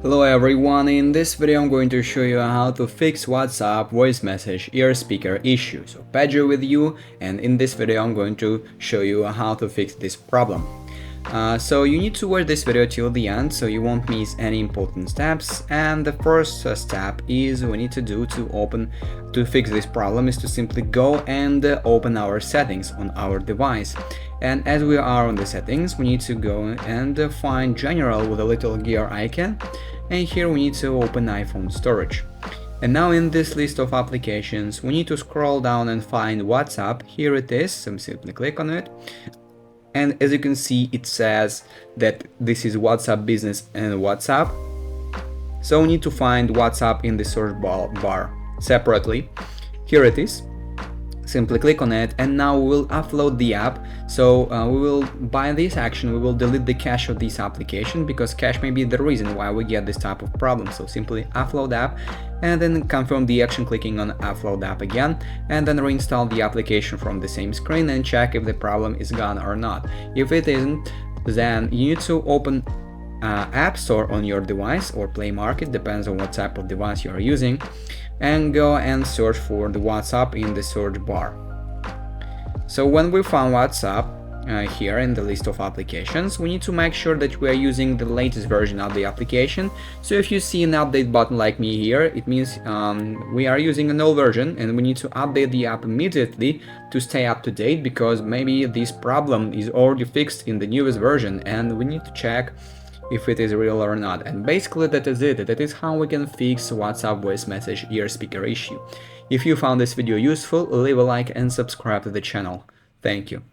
Hello everyone, in this video I'm going to show you how to fix WhatsApp voice message ear speaker issue. So Pedro with you, and in this video I'm going to show you how to fix this problem. So you need to watch this video till the end so you won't miss any important steps, and the first step is we need to do to fix this problem is to simply go and open our settings on our device. And as we are on the settings, we need to go and find general with a little gear icon, and here we need to open iPhone storage. And now in this list of applications we need to scroll down and find WhatsApp. Here it is, so simply click on it. And as you can see, it says that this is WhatsApp Business and WhatsApp. So we need to find WhatsApp in the search bar separately. Here it is. Simply click on it, and now we will upload the app. So by this action we will delete the cache of this application, because cache may be the reason why we get this type of problem. So simply upload app and then confirm the action clicking on upload app again, and then reinstall the application from the same screen and check if the problem is gone or not. If it isn't, then you need to open App Store on your device or Play Market, depends on what type of device you are using, and go and search for the WhatsApp in the search bar. So when we found WhatsApp here in the list of applications, we need to make sure that we are using the latest version of the application. So if you see an update button like me here, it means we are using an old version, and we need to update the app immediately to stay up to date, because maybe this problem is already fixed in the newest version and we need to check if it is real or not. And basically that is it. That is how we can fix WhatsApp voice message ear speaker issue. If you found this video useful, leave a like and subscribe to the channel. Thank you.